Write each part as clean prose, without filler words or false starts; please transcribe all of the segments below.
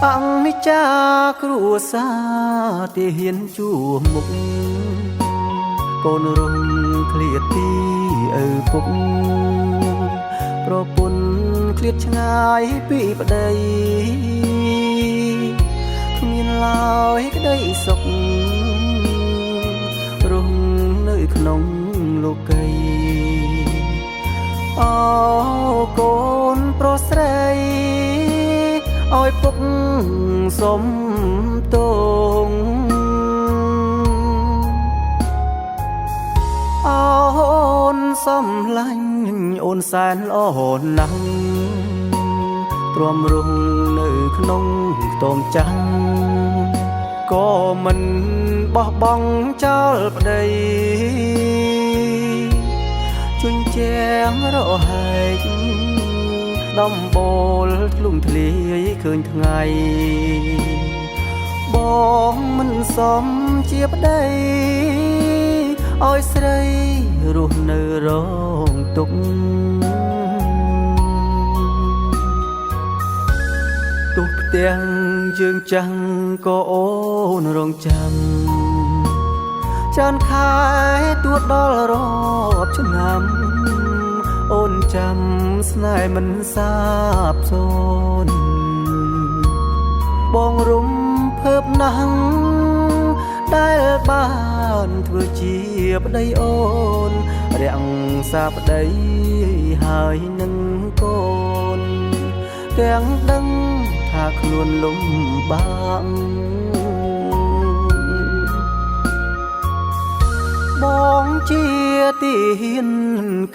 អង្គនិចាគ្រួសារទីហ៊ានជួមុខកូនរំឃ្លាតពីឪពុកប្រពន្ធឃ្លាតឆ្ងាយពីប្តីគ្មានឡើយក្តីសុខរស់នៅក្នុងលោកីអូកូនប្រុសស្រីឲ្យពុកសុំទងអូនសំឡាញ់អូនសែនល្អណាស់ទ្រាំរស់នៅក្នុងខ្ទមចាំងក៏មិនបោះបង់ចោលប្តីជញ្ជាំងរហែកដំបូលធ្លុំធ្លាយឃើញថ្ងៃបងមិនសមជាប្តីឲ្យស្រីរស់នៅរងទុក្ខទោះផ្ទាំងយើងចាំងក៏អូនរងចាំចានខែទួតដល់រាប់ឆ្នាំអូនចាំស្នេហ៍មិនសាបសូន្យបងរំភើបណាស់ដែលបានធ្វើជាប្តីអូនរាំងសាប្តីហើយនឹងកូនទាំងដឹងថាខ្លួនលំបាកបងជាទីហ៊ាន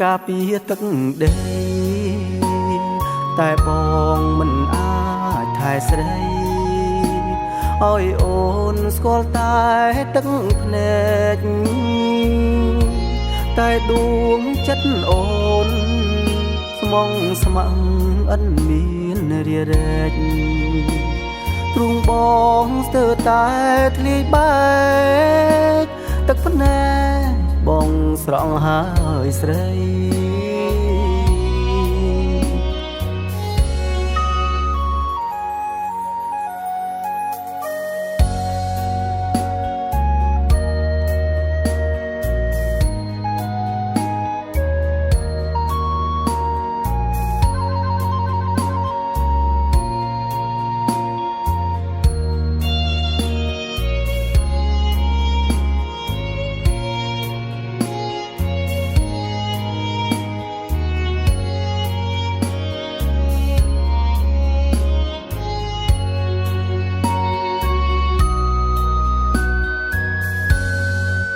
ការពារទឹកដីតែបងមិនអាចថែស្រីឲ្យអូនស្គាល់តែទឹកភ្នែកតែដួងចិត្តអូនស្មងស្ម័គ្រអិនមានរារែកទ្រង់បងស្ទើរតែធ្លាយបែកទឹកភ្នែកបងស្រង់ហើយស្រី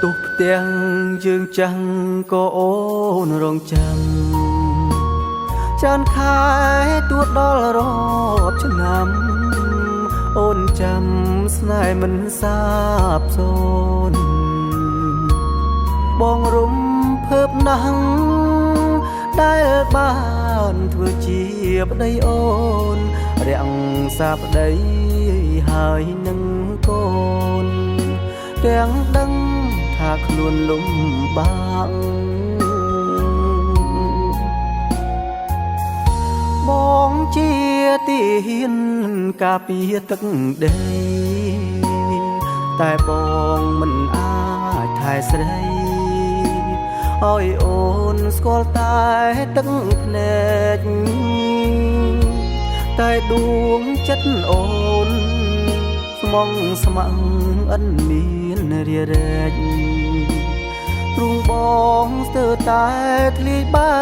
ទោះផ្ទាំងយើងចាំងក៏អូនរងចាំចានខែទួតដល់រាប់ឆ្នាំអូនចាំស្នេហ៍មិនសាបសូន្យបងរំភើបណាស់ដែលបានធ្វើជាប្តីអូនរាំងសាប្តីហើយនឹងកូនទាំងដឹងថាខ្លួនលំបាកបងជាទីហ៊ានការពារទឹកដីតែបងមិនអាចថែស្រីឲ្យអូនស្គាល់តែទឹកភ្នែកតែដួងចិត្តអូនស្មងស្ម័គ្រអិនមានរារែកទ្រង់បងស្ទើរតែធ្លាយបែ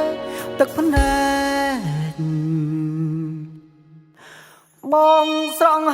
កទឹកភ្នែកបងស្រង់